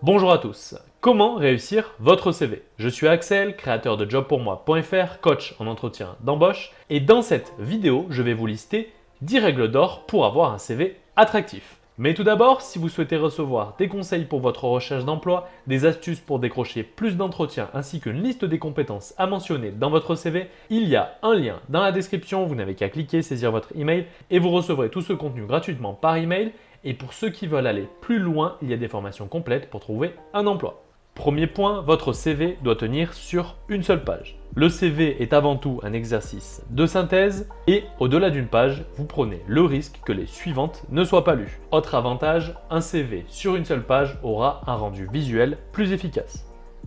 Bonjour à tous. Comment réussir votre CV? Je suis Axel, créateur de jobpourmoi.fr, coach en entretien d'embauche et dans cette vidéo, je vais vous lister 10 règles d'or pour avoir un CV attractif. Mais tout d'abord, si vous souhaitez recevoir des conseils pour votre recherche d'emploi, des astuces pour décrocher plus d'entretiens ainsi qu'une liste des compétences à mentionner dans votre CV, il y a un lien dans la description, vous n'avez qu'à cliquer, saisir votre email et vous recevrez tout ce contenu gratuitement par email. Et pour ceux qui veulent aller plus loin, il y a des formations complètes pour trouver un emploi. Premier point, votre CV doit tenir sur une seule page. Le CV est avant tout un exercice de synthèse et au-delà d'une page, vous prenez le risque que les suivantes ne soient pas lues. Autre avantage, un CV sur une seule page aura un rendu visuel plus efficace.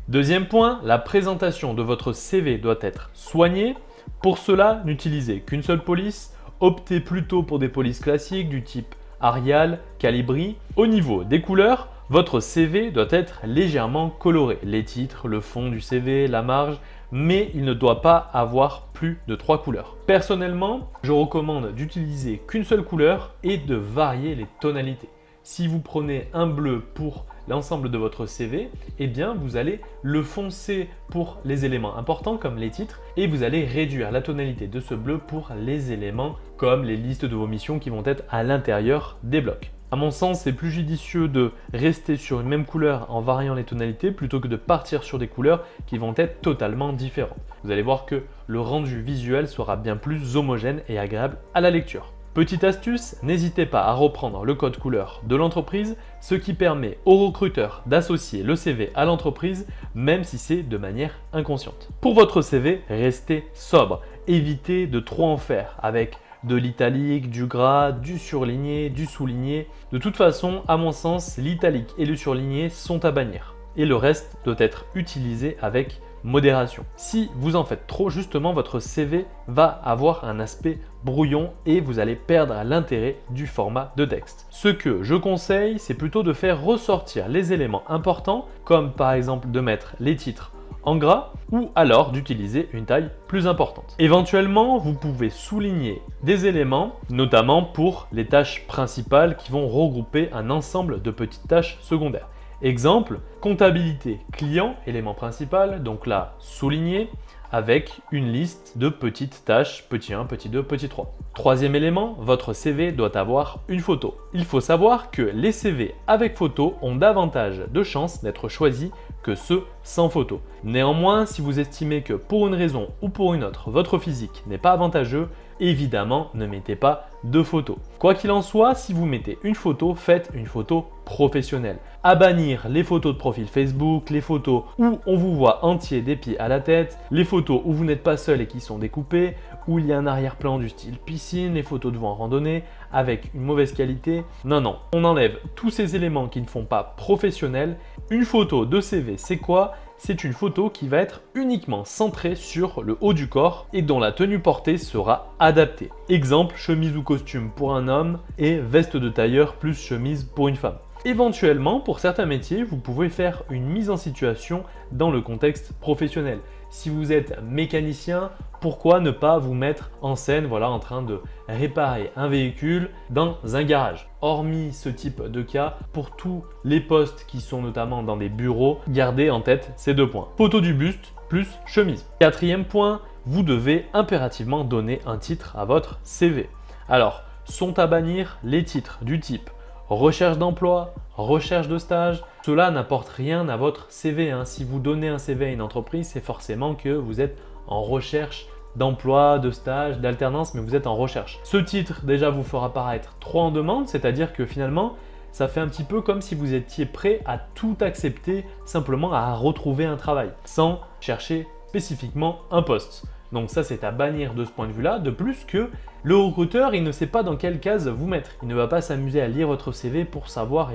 Deuxième point, la présentation de votre CV doit être soignée. Pour cela, n'utilisez qu'une seule police. Optez plutôt pour des polices classiques du type Arial, Calibri. Au niveau des couleurs, votre CV doit être légèrement coloré. Les titres, le fond du CV, la marge, mais il ne doit pas avoir plus de 3 couleurs. Personnellement, je recommande d'utiliser qu'une seule couleur et de varier les tonalités. Si vous prenez un bleu pour l'ensemble de votre CV, eh bien vous allez le foncer pour les éléments importants comme les titres et vous allez réduire la tonalité de ce bleu pour les éléments comme les listes de vos missions qui vont être à l'intérieur des blocs. À mon sens, c'est plus judicieux de rester sur une même couleur en variant les tonalités plutôt que de partir sur des couleurs qui vont être totalement différentes. Vous allez voir que le rendu visuel sera bien plus homogène et agréable à la lecture. Petite astuce, n'hésitez pas à reprendre le code couleur de l'entreprise, ce qui permet aux recruteurs d'associer le CV à l'entreprise, même si c'est de manière inconsciente. Pour votre CV, restez sobre, évitez de trop en faire avec de l'italique, du gras, du surligné, du souligné. De toute façon, à mon sens, l'italique et le surligné sont à bannir. Et le reste doit être utilisé avec modération. Si vous en faites trop, justement, votre CV va avoir un aspect brouillon et vous allez perdre l'intérêt du format de texte. Ce que je conseille, c'est plutôt de faire ressortir les éléments importants, comme par exemple de mettre les titres en gras ou alors d'utiliser une taille plus importante. Éventuellement, vous pouvez souligner des éléments, notamment pour les tâches principales qui vont regrouper un ensemble de petites tâches secondaires. Exemple, comptabilité client, élément principal, donc là souligné, avec une liste de petites tâches, petit 1, petit 2, petit 3. Troisième élément, votre CV doit avoir une photo. Il faut savoir que les CV avec photo ont davantage de chances d'être choisis que ceux sans photo. Néanmoins, si vous estimez que pour une raison ou pour une autre, votre physique n'est pas avantageux, évidemment, ne mettez pas de photo. Quoi qu'il en soit, si vous mettez une photo, faites une photo professionnelle. À bannir les photos de profil Facebook, les photos où on vous voit entier des pieds à la tête, les photos où vous n'êtes pas seul et qui sont découpées, où il y a un arrière-plan du style piscine, les photos de vous en randonnée avec une mauvaise qualité. Non, on enlève tous ces éléments qui ne font pas professionnels. Une photo de CV, c'est quoi ? C'est une photo qui va être uniquement centrée sur le haut du corps et dont la tenue portée sera adaptée. Exemple, chemise ou costume pour un homme et veste de tailleur plus chemise pour une femme. Éventuellement, pour certains métiers, vous pouvez faire une mise en situation dans le contexte professionnel. Si vous êtes mécanicien, pourquoi ne pas vous mettre en scène en train de réparer un véhicule dans un garage? Hormis ce type de cas, pour tous les postes qui sont notamment dans des bureaux, gardez en tête ces deux points. Photo du buste plus chemise. Quatrième point, vous devez impérativement donner un titre à votre CV. Alors, sont à bannir les titres du type recherche d'emploi, recherche de stage. Cela n'apporte rien à votre CV. Si vous donnez un CV à une entreprise, c'est forcément que vous êtes en recherche d'emploi, de stage, d'alternance, mais vous êtes en recherche. Ce titre déjà vous fera paraître trop en demande, c'est-à-dire que finalement, ça fait un petit peu comme si vous étiez prêt à tout accepter simplement à retrouver un travail, sans chercher spécifiquement un poste. Donc ça, c'est à bannir de ce point de vue-là. De plus que le recruteur, il ne sait pas dans quelle case vous mettre. Il ne va pas s'amuser à lire votre CV pour savoir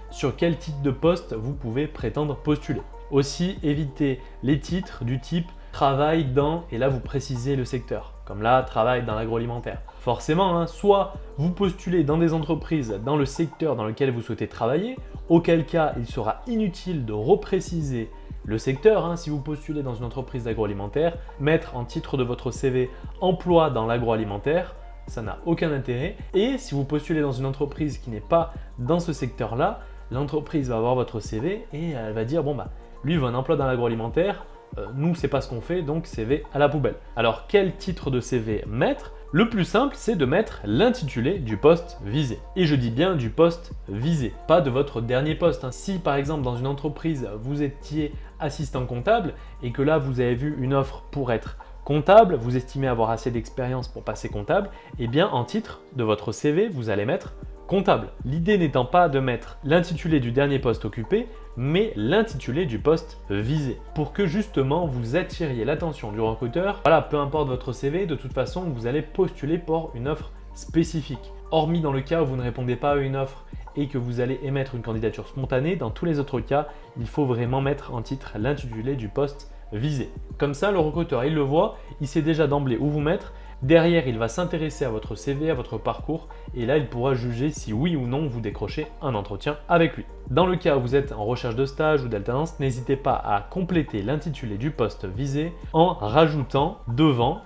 sur quel type de poste vous pouvez prétendre postuler. Aussi, évitez les titres du type travail dans, et là vous précisez le secteur. Comme là, travail dans l'agroalimentaire. Forcément, soit vous postulez dans des entreprises dans le secteur dans lequel vous souhaitez travailler, auquel cas il sera inutile de repréciser le secteur. Si vous postulez dans une entreprise d'agroalimentaire, mettre en titre de votre CV emploi dans l'agroalimentaire, ça n'a aucun intérêt. Et si vous postulez dans une entreprise qui n'est pas dans ce secteur-là, l'entreprise va voir votre CV et elle va dire, bon bah, lui il veut un emploi dans l'agroalimentaire, nous c'est pas ce qu'on fait, donc CV à la poubelle. Alors quel titre de CV mettre? Le plus simple, c'est de mettre l'intitulé du poste visé. Et je dis bien du poste visé, pas de votre dernier poste. Si par exemple dans une entreprise, vous étiez assistant comptable et que là vous avez vu une offre pour être comptable, vous estimez avoir assez d'expérience pour passer comptable, eh bien en titre de votre CV, vous allez mettre comptable. L'idée n'étant pas de mettre l'intitulé du dernier poste occupé, mais l'intitulé du poste visé, pour que justement vous attiriez l'attention du recruteur. Voilà, peu importe votre CV, de toute façon, vous allez postuler pour une offre spécifique. Hormis dans le cas où vous ne répondez pas à une offre et que vous allez émettre une candidature spontanée, dans tous les autres cas, il faut vraiment mettre en titre l'intitulé du poste visé. Comme ça, le recruteur, il le voit, il sait déjà d'emblée où vous mettre. Derrière, il va s'intéresser à votre CV, à votre parcours, et là, il pourra juger si oui ou non vous décrochez un entretien avec lui. Dans le cas où vous êtes en recherche de stage ou d'alternance, n'hésitez pas à compléter l'intitulé du poste visé en rajoutant devant,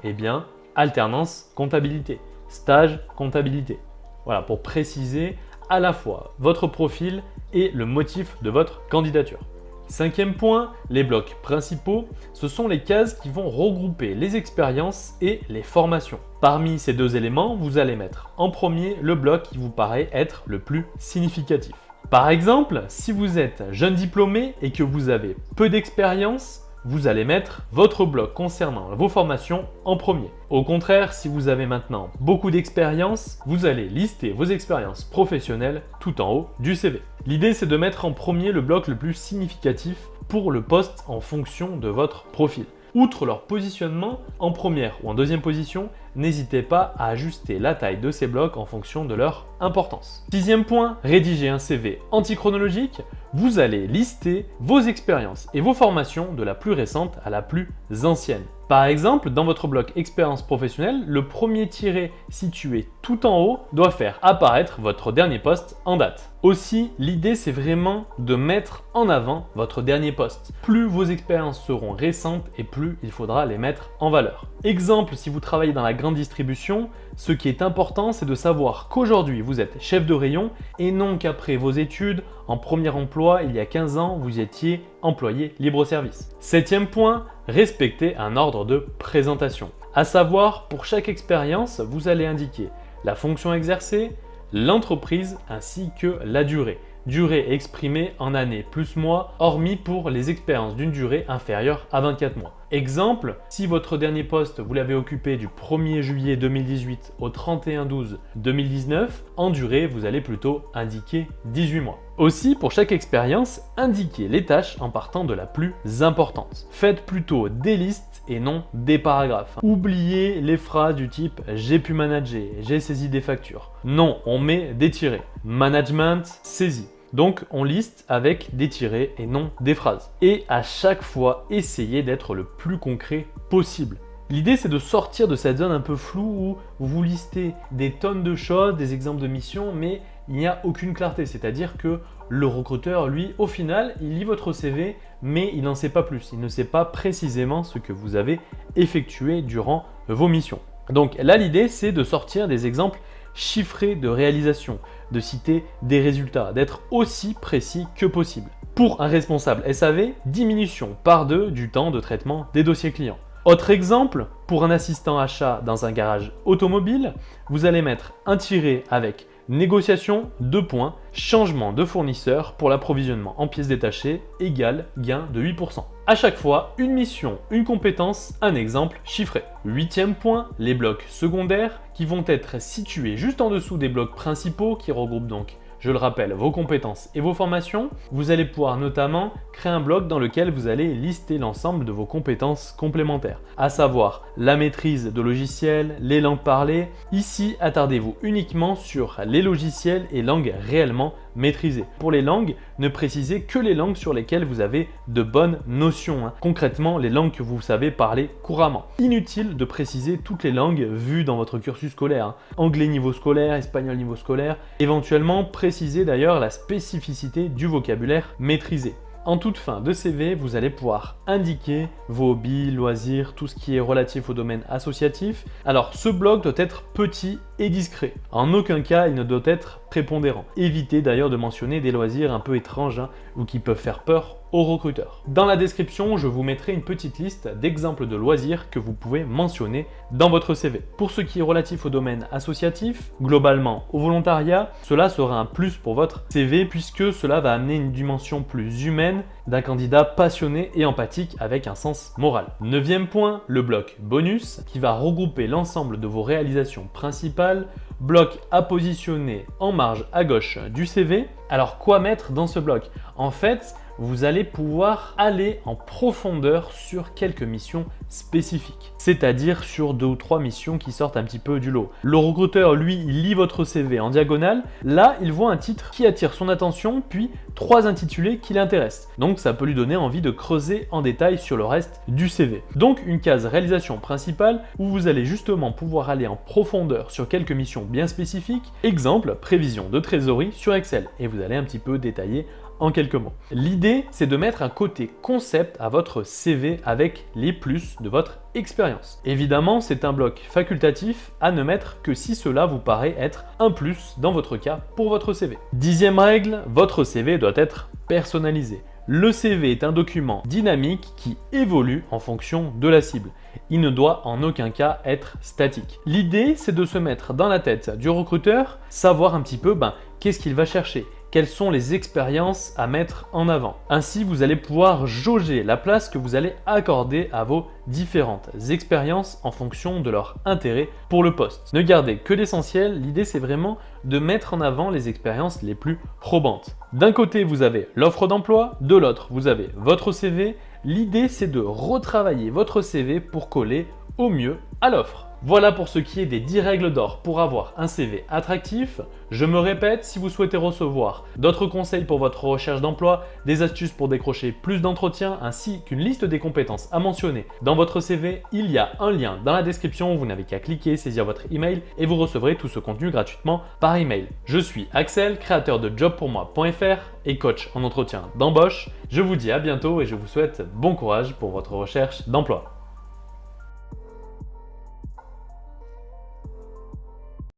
alternance comptabilité, stage comptabilité. Voilà, pour préciser à la fois votre profil et le motif de votre candidature. Cinquième point, les blocs principaux, ce sont les cases qui vont regrouper les expériences et les formations. Parmi ces deux éléments, vous allez mettre en premier le bloc qui vous paraît être le plus significatif. Par exemple, si vous êtes jeune diplômé et que vous avez peu d'expérience, vous allez mettre votre bloc concernant vos formations en premier. Au contraire, si vous avez maintenant beaucoup d'expérience, vous allez lister vos expériences professionnelles tout en haut du CV. L'idée, c'est de mettre en premier le bloc le plus significatif pour le poste en fonction de votre profil. Outre leur positionnement en première ou en deuxième position, n'hésitez pas à ajuster la taille de ces blocs en fonction de leur importance. Sixième point, rédiger un CV antichronologique. Vous allez lister vos expériences et vos formations de la plus récente à la plus ancienne. Par exemple, dans votre bloc expérience professionnelle, le premier tiret situé tout en haut doit faire apparaître votre dernier poste en date. Aussi, l'idée c'est vraiment de mettre en avant votre dernier poste. Plus vos expériences seront récentes et plus il faudra les mettre en valeur. Exemple, si vous travaillez dans la grande distribution, ce qui est important, c'est de savoir qu'aujourd'hui vous êtes chef de rayon et non qu'après vos études, en premier emploi, il y a 15 ans, vous étiez employé libre-service. Septième point, respecter un ordre de présentation. À savoir, pour chaque expérience, vous allez indiquer la fonction exercée, l'entreprise ainsi que la durée. Durée exprimée en années plus mois, hormis pour les expériences d'une durée inférieure à 24 mois. Exemple, si votre dernier poste, vous l'avez occupé du 1er juillet 2018 au 31/12/2019, en durée, vous allez plutôt indiquer 18 mois. Aussi, pour chaque expérience, indiquez les tâches en partant de la plus importante. Faites plutôt des listes et non des paragraphes. Oubliez les phrases du type « j'ai pu manager »,« j'ai saisi des factures ». Non, on met des tirets. Management, saisi. Donc on liste avec des tirets et non des phrases. Et à chaque fois, essayez d'être le plus concret possible. L'idée, c'est de sortir de cette zone un peu floue où vous listez des tonnes de choses, des exemples de missions, mais il n'y a aucune clarté. C'est-à-dire que le recruteur, lui, au final, il lit votre CV, mais il n'en sait pas plus. Il ne sait pas précisément ce que vous avez effectué durant vos missions. Donc là, l'idée, c'est de sortir des exemples chiffrés de réalisation, de citer des résultats, d'être aussi précis que possible. Pour un responsable SAV, diminution par 2 du temps de traitement des dossiers clients. Autre exemple, pour un assistant achat dans un garage automobile, vous allez mettre un tiret avec négociation, 2 points, changement de fournisseur pour l'approvisionnement en pièces détachées égale gain de 8%. À chaque fois, une mission, une compétence, un exemple chiffré. Huitième point, les blocs secondaires qui vont être situés juste en dessous des blocs principaux qui regroupent donc, je le rappelle, vos compétences et vos formations. Vous allez pouvoir notamment créer un bloc dans lequel vous allez lister l'ensemble de vos compétences complémentaires, à savoir la maîtrise de logiciels, les langues parlées. Ici, attardez-vous uniquement sur les logiciels et langues réellement maîtrisées. Pour les langues, ne précisez que les langues sur lesquelles vous avez de bonnes notions. Concrètement, les langues que vous savez parler couramment. Inutile de préciser toutes les langues vues dans votre cursus scolaire. Anglais niveau scolaire, espagnol niveau scolaire. Éventuellement, précisez d'ailleurs la spécificité du vocabulaire maîtrisé. En toute fin de CV, vous allez pouvoir indiquer vos hobbies, loisirs, tout ce qui est relatif au domaine associatif. Alors, ce bloc doit être petit et discret. En aucun cas, il ne doit être prépondérant. Évitez d'ailleurs de mentionner des loisirs un peu étranges ou qui peuvent faire peur aux recruteurs. Dans la description, je vous mettrai une petite liste d'exemples de loisirs que vous pouvez mentionner dans votre CV. Pour ce qui est relatif au domaine associatif, globalement au volontariat, cela sera un plus pour votre CV puisque cela va amener une dimension plus humaine d'un candidat passionné et empathique avec un sens moral. 9e point, le bloc bonus qui va regrouper l'ensemble de vos réalisations principales, bloc à positionner en marge à gauche du CV. Alors quoi mettre dans ce bloc? En fait, vous allez pouvoir aller en profondeur sur quelques missions spécifiques, c'est-à-dire sur 2 ou 3 missions qui sortent un petit peu du lot. Le recruteur, lui, il lit votre CV en diagonale. Là, il voit un titre qui attire son attention, puis 3 intitulés qui l'intéressent. Donc, ça peut lui donner envie de creuser en détail sur le reste du CV. Donc, une case réalisation principale où vous allez justement pouvoir aller en profondeur sur quelques missions bien spécifiques. Exemple, prévision de trésorerie sur Excel. Et vous allez un petit peu détailler en quelques mots. L'idée, c'est de mettre un côté concept à votre CV avec les plus de votre expérience. Évidemment, c'est un bloc facultatif à ne mettre que si cela vous paraît être un plus dans votre cas pour votre CV. 10e règle, votre CV doit être personnalisé. Le CV est un document dynamique qui évolue en fonction de la cible. Il ne doit en aucun cas être statique. L'idée, c'est de se mettre dans la tête du recruteur, savoir un petit peu qu'est-ce qu'il va chercher, quelles sont les expériences à mettre en avant. Ainsi, vous allez pouvoir jauger la place que vous allez accorder à vos différentes expériences en fonction de leur intérêt pour le poste. Ne gardez que l'essentiel, l'idée c'est vraiment de mettre en avant les expériences les plus probantes. D'un côté, vous avez l'offre d'emploi, de l'autre, vous avez votre CV. L'idée, c'est de retravailler votre CV pour coller au mieux à l'offre. Voilà pour ce qui est des 10 règles d'or pour avoir un CV attractif. Je me répète, si vous souhaitez recevoir d'autres conseils pour votre recherche d'emploi, des astuces pour décrocher plus d'entretiens, ainsi qu'une liste des compétences à mentionner dans votre CV, il y a un lien dans la description. Vous n'avez qu'à cliquer, saisir votre email et vous recevrez tout ce contenu gratuitement par email. Je suis Axel, créateur de jobpourmoi.fr et coach en entretien d'embauche. Je vous dis à bientôt et je vous souhaite bon courage pour votre recherche d'emploi.